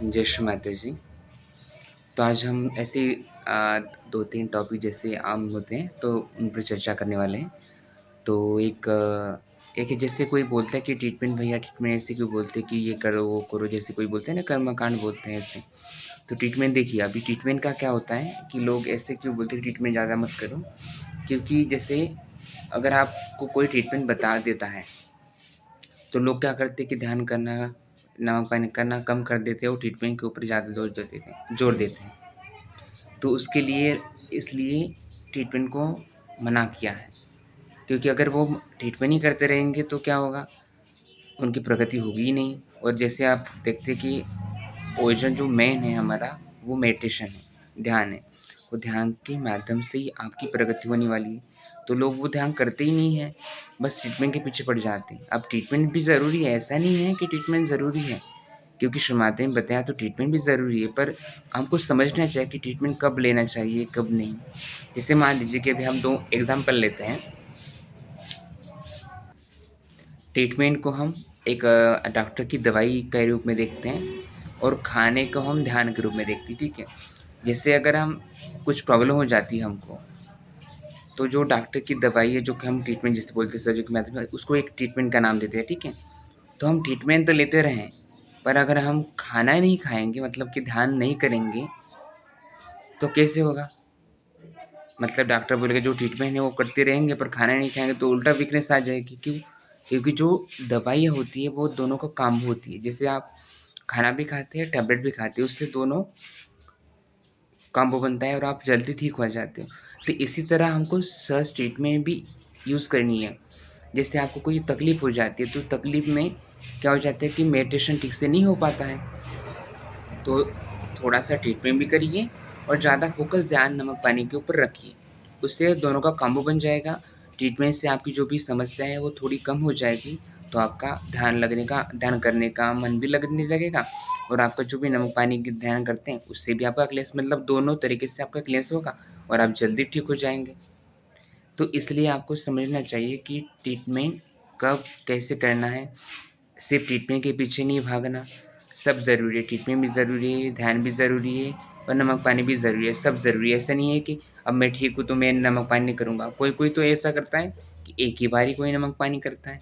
जय श्री माता जी। तो आज हम ऐसे 2-3 टॉपिक जैसे आम होते हैं तो उन पर चर्चा करने वाले हैं। तो एक है जैसे कोई बोलता है कि ट्रीटमेंट भैया ट्रीटमेंट ऐसे क्यों बोलते हैं कि ये करो, वो करो, जैसे कोई बोलते हैं ना कर्मकांड बोलते हैं ऐसे। तो ट्रीटमेंट देखिए, अभी ट्रीटमेंट का क्या होता है कि लोग ऐसे क्यों बोलते हैं ट्रीटमेंट ज़्यादा मत करो, क्योंकि जैसे अगर आपको कोई ट्रीटमेंट बता देता है तो लोग क्या करते हैं कि ध्यान करना, नमक पानी करना कम कर देते हैं और ट्रीटमेंट के ऊपर ज़्यादा जोर देते हैं। तो उसके लिए इसलिए ट्रीटमेंट को मना किया है, क्योंकि अगर वो ट्रीटमेंट ही करते रहेंगे तो क्या होगा, उनकी प्रगति होगी ही नहीं। और जैसे आप देखते हैं कि ओरिजिन जो मेन है हमारा, वो मेडिटेशन है, ध्यान है। वो ध्यान के माध्यम से ही आपकी प्रगति होने वाली है। तो लोग वो ध्यान करते ही नहीं है, बस ट्रीटमेंट के पीछे पड़ जाते हैं। अब ट्रीटमेंट भी ज़रूरी है, ऐसा नहीं है कि ट्रीटमेंट ज़रूरी है, क्योंकि शुरुआत में बताया तो ट्रीटमेंट भी ज़रूरी है, पर हमको समझना चाहिए कि ट्रीटमेंट कब लेना चाहिए, कब नहीं। जैसे मान लीजिए कि अभी हम 2 एग्ज़ाम्पल लेते हैं। ट्रीटमेंट को हम एक डॉक्टर की दवाई के रूप में देखते हैं और खाने को हम ध्यान के रूप में देखते हैं, ठीक है? जैसे अगर हम कुछ प्रॉब्लम हो जाती है हमको, तो जो डॉक्टर की दवाई है, जो कि हम ट्रीटमेंट जिसे बोलते हैं सर्जरी के माध्यम से, उसको एक ट्रीटमेंट का नाम देते हैं, ठीक है? तो हम ट्रीटमेंट तो लेते रहें, पर अगर हम खाना ही नहीं खाएँगे, मतलब कि ध्यान नहीं करेंगे, तो कैसे होगा? मतलब डॉक्टर बोलेगा जो ट्रीटमेंट है वो करते रहेंगे, पर खाना नहीं खाएँगे तो उल्टा वीकनेस आ जाएगी। क्यों? क्योंकि जो दवाइयाँ होती है वो दोनों का काम होती है। जैसे आप खाना भी खाते हैं, टैबलेट भी खाते हैं, उससे दोनों कॉम्बो बनता है और आप जल्दी ठीक हो जाते हो। तो इसी तरह हमको सर्च ट्रीटमेंट भी यूज़ करनी है। जैसे आपको कोई तकलीफ़ हो जाती है, तो तकलीफ़ में क्या हो जाता है कि मेडिटेशन ठीक से नहीं हो पाता है। तो थोड़ा-सा ट्रीटमेंट भी करिए और ज़्यादा फ़ोकस ध्यान नमक पानी के ऊपर रखिए। उससे दोनों का कॉम्बो बन जाएगा। ट्रीटमेंट से आपकी जो भी समस्या है वो थोड़ी कम हो जाएगी, तो आपका ध्यान करने का मन भी लगने लगेगा और आपका जो भी नमक पानी की ध्यान करते हैं, उससे भी आपका क्लेश, मतलब दोनों तरीके से आपका क्लेश होगा और आप जल्दी ठीक हो जाएँगे। तो इसलिए आपको समझना चाहिए कि ट्रीटमेंट कब, कैसे करना है। सिर्फ़ ट्रीटमेंट के पीछे नहीं भागना, सब ज़रूरी है, ट्रीटमेंट भी ज़रूरी है, ध्यान भी ज़रूरी है और नमक पानी भी ज़रूरी है, सब ज़रूरी है। ऐसा नहीं है कि अब मैं ठीक हूँ तो मैं नमक पानी नहीं करूँगा। कोई-कोई तो ऐसा करता है कि एक ही बार ही कोई नमक पानी करता है।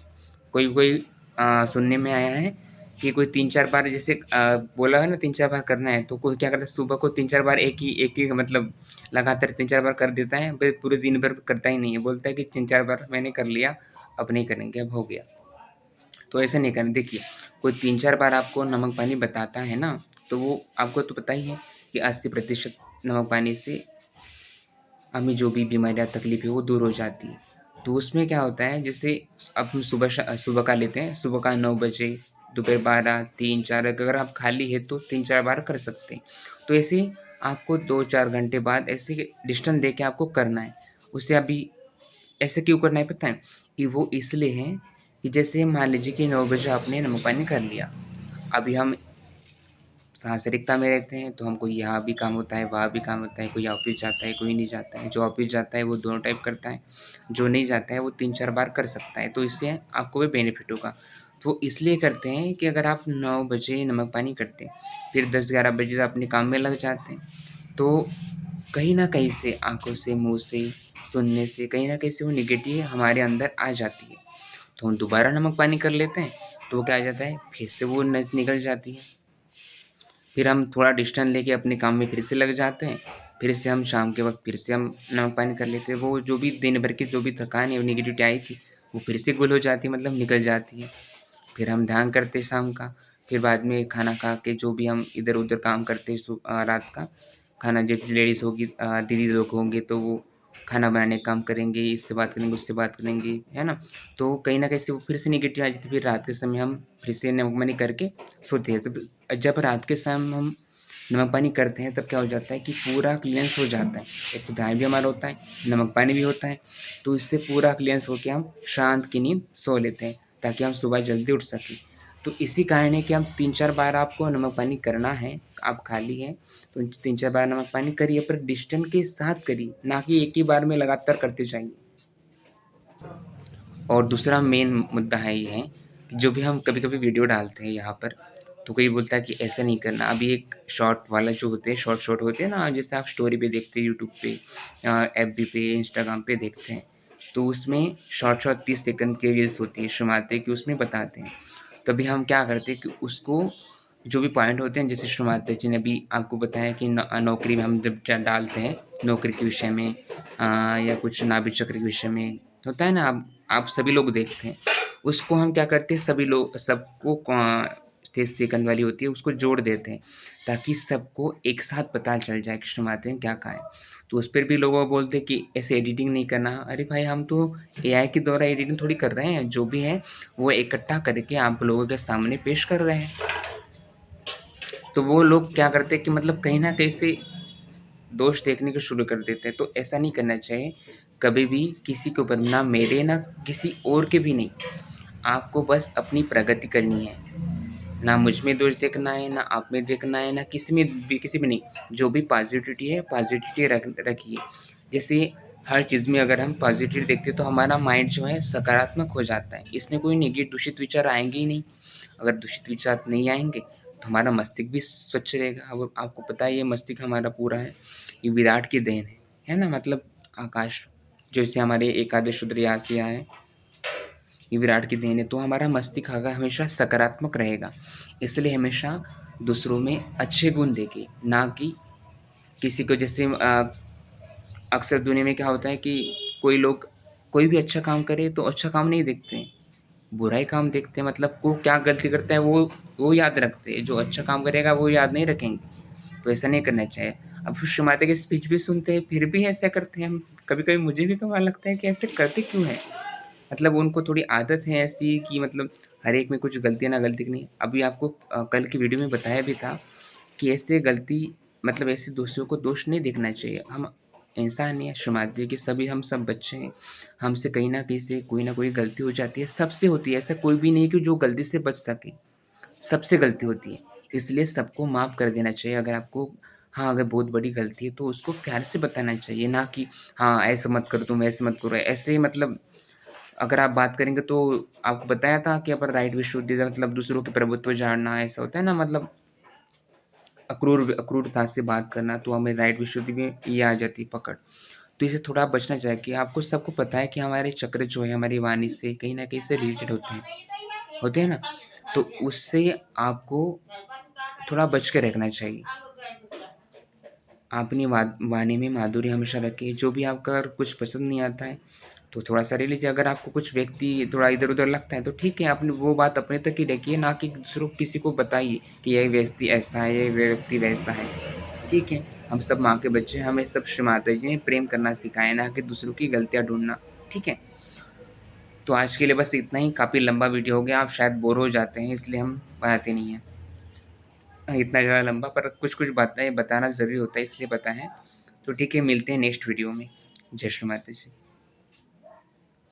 कोई-कोई सुनने में आया है कि कोई 3-4 बार, जैसे बोला है ना 3-4 बार करना है, तो कोई क्या करता है सुबह को 3-4 बार एक ही मतलब लगातार 3-4 बार कर देता है, फिर पूरे दिन भर करता ही नहीं है। बोलता है कि 3-4 बार मैंने कर लिया, अब नहीं करेंगे, अब हो गया। तो ऐसा नहीं करना। देखिए, कोई 3-4 बार आपको नमक पानी बताता है ना, तो वो आपको तो पता ही है कि 80% नमक पानी से हमें जो भी बीमारियाँ, तकलीफ़ है, वो दूर हो जाती है। तो उसमें क्या होता है, जैसे अब हम सुबह का लेते हैं, सुबह का 9 बजे, दोपहर 12, 3, 4, अगर आप खाली है तो 3-4 बार कर सकते हैं। तो ऐसे आपको 2-4 घंटे बाद ऐसे डिस्टेंस दे के आपको करना है। उससे अभी ऐसे क्यों करना है पता है? कि वो इसलिए है कि जैसे मान लीजिए कि 9 बजे आपने नमक पानी कर लिया। अभी हम सांसारिकता में रहते हैं, तो हमको यहाँ भी काम होता है, वहाँ भी काम होता है, कोई ऑफ़िस जाता है, कोई नहीं जाता है। जो ऑफ़िस जाता है वो दोनों टाइप करता है, जो नहीं जाता है वो 3-4 बार कर सकता है, तो इससे आपको भी बेनिफिट होगा। तो इसलिए करते हैं कि अगर आप 9 बजे नमक पानी करते हैं, फिर 10-11 बजे अपने काम में लग जाते हैं, तो कहीं न कहीं से आँखों से, मुँह से, सुनने से, कहीं न कहीं से वो नेगेटिव हमारे अंदर आ जाती है। तो हम दोबारा नमक पानी कर लेते हैं, तो वो क्या आ जाता है, फिर से वो न निकल जाती है। फिर हम थोड़ा डिस्टेंस लेके अपने काम में फिर से लग जाते हैं, फिर से हम शाम के वक़्त फिर से हम नमक पानी कर लेते हैं। वो जो भी दिन भर की जो भी थकान है, वो नेगेटिविटी आई थी, वो फिर से गुल हो जाती है, मतलब निकल जाती है। फिर हम ध्यान करते हैं शाम का, फिर बाद में खाना खा के जो भी हम इधर-उधर काम करते हैं रात का, खाना जैसे लेडीज़ होगी, दीदी लोग होंगे तो वो खाना बनाने का काम करेंगे, इससे बात करेंगे, उससे बात करेंगे, है ना? तो कहीं न कहीं से वो फिर से नेगेटिव आ जाती है, फिर रात के समय हम फिर से नमक पानी करके सोते हैं। तो जब रात के समय हम नमक पानी करते हैं, तब क्या हो जाता है कि पूरा क्लीयरेंस हो जाता है। एक तो ध्यान भी हमारा होता है, नमक पानी भी होता है, तो इससे पूरा क्लीयरेंस होके हम शांत की नींद सो लेते हैं, ताकि हम सुबह जल्दी उठ सकें। तो इसी कारण है कि हम 3-4 बार आपको नमक पानी करना है, आप खाली हैं, तो 3-4 बार नमक पानी करिए, पर डिस्टेंस के साथ करिए, ना कि एक ही बार में लगातार करते जाइए। और दूसरा मेन मुद्दा है ये है कि जो भी हम कभी-कभी वीडियो डालते हैं यहाँ पर, तो कोई बोलता है कि ऐसा नहीं करना। अभी एक शॉर्ट वाला जो होते हैं, शॉर्ट होते हैं ना, जैसे आप स्टोरी पे देखते हैं, यूट्यूब पे, एफबी पे, इंस्टाग्राम पे देखते हैं, तो उसमें शॉर्ट 30 सेकंड की रील्स होती है, शर्माते कि उसमें बताते हैं। तभी हम क्या करते हैं कि उसको जो भी पॉइंट होते हैं, जैसे शर्माते जी ने अभी आपको बताया कि नौकरी में हम जब डालते हैं, नौकरी के विषय में, या कुछ नाभि चक्र के विषय में होता है ना, आप सभी लोग देखते हैं। उसको हम क्या करते हैं, सभी लोग सबको 30 सेकंड वाली होती है, उसको जोड़ देते हैं, ताकि सबको एक साथ पता चल जाए कि शर्माते हैं क्या कहा है। तो उस पर भी लोग बोलते हैं कि ऐसे एडिटिंग नहीं करना। अरे भाई, हम तो एआई के द्वारा एडिटिंग थोड़ी कर रहे हैं, जो भी है वो इकट्ठा करके आप लोगों के सामने पेश कर रहे हैं। तो वो लोग क्या करते हैं कि मतलब कहीं न कहीं से दोष देखने को शुरू कर देते हैं, तो ऐसा नहीं करना चाहिए। कभी भी किसी के ऊपर, ना मेरे ना किसी और के भी नहीं, आपको बस अपनी प्रगति करनी है। ना मुझ में दोष देखना है, ना आप में देखना है, ना किसी में भी, किसी में नहीं। जो भी पॉज़िटिविटी है, पॉज़िटिविटी रखिए। जैसे हर चीज़ में अगर हम पॉज़िटिव देखते हैं तो हमारा माइंड जो है सकारात्मक हो जाता है। इसमें कोई दूषित विचार आएँगे ही नहीं। अगर दूषित विचार नहीं आएँगे तो हमारा मस्तिष्क भी स्वच्छ रहेगा। अब आपको पता है, ये मस्तिष्क हमारा पूरा है, ये विराट की देन है ना? मतलब आकाश, जैसे हमारे एकादश रुद्र यहाँ से आए, ये विराट की देन है, तो हमारा मस्तिष्क अगर हमेशा सकारात्मक रहेगा। इसलिए हमेशा दूसरों में अच्छे गुण देखें, ना कि किसी को, जैसे अक्सर दुनिया में क्या होता है कि कोई लोग कोई भी अच्छा काम करे तो अच्छा काम नहीं देखते हैं, बुरा ही काम देखते हैं। मतलब वो क्या गलती करता है वो याद रखते हैं, जो अच्छा काम करेगा वो याद नहीं रखेंगे। तो ऐसा नहीं करना चाहिए। अब फिर माता की स्पीच भी सुनते हैं, फिर भी ऐसा करते हैं हम। कभी-कभी मुझे भी कमाल लगता है कि ऐसे करते क्यों हैं? मतलब उनको थोड़ी आदत है ऐसी कि मतलब हर एक में कुछ गलती ना गलती नहीं। अभी आपको कल की वीडियो में बताया भी था कि ऐसे गलती, मतलब ऐसे दूसरों को दोष नहीं देखना चाहिए। हम इंसान ही हैं, शुमार कि सभी हम सब बच्चे हैं। हमसे कहीं न कहीं से कोई न कोई गलती हो जाती है, सबसे होती है। ऐसा कोई भी नहीं है कि जो गलती से बच सके, सबसे गलती होती है। इसलिए सबको माफ़ कर देना चाहिए। अगर आपको, हाँ, अगर बहुत बड़ी गलती है तो उसको प्यार से बताना चाहिए, ना कि हाँ, ऐसे मत करो तुम, ऐसे मत करो। ऐसे मतलब अगर आप बात करेंगे तो आपको बताया था कि अपन राइट विश्वविद्यालय, मतलब दूसरों के प्रभुत्व झाड़ना, ऐसा होता है ना, मतलब अक्रूरता से बात करना, तो हमें राइट विशुद्धि में ये आ जाती है पकड़। तो इससे थोड़ा बचना चाहिए कि आपको सबको पता है कि हमारे चक्र जो है हमारी वाणी से कहीं न कहीं से रिलेटेड होते हैं ना? तो उससे आपको थोड़ा बच के रखना चाहिए। अपनी वाणी में माधुर्य हमेशा रखिए। जो भी आपका अगर कुछ पसंद नहीं आता है तो थोड़ा-सा ले लीजिए। अगर आपको कुछ व्यक्ति थोड़ा इधर-उधर लगता है तो ठीक है, अपनी वो बात अपने तक ही रखिए, ना कि दूसरों किसी को बताइए कि ये व्यक्ति ऐसा है, ये व्यक्ति वैसा है। ठीक है? हम सब माँ के बच्चे हैं, हमें सब श्री माताजी ने प्रेम करना सिखाया, ना कि दूसरों की गलतियाँ ढूँढना। ठीक है? तो आज के लिए बस इतना ही। काफ़ी लंबा वीडियो हो गया, आप शायद बोर हो जाते हैं, इसलिए हम बनाते नहीं हैं। इतना ज़्यादा लंबा, पर कुछ-कुछ बातें बताना ज़रूरी होता है, इसलिए बताएँ। तो ठीक है, मिलते हैं नेक्स्ट वीडियो में। जय श्री माता जी।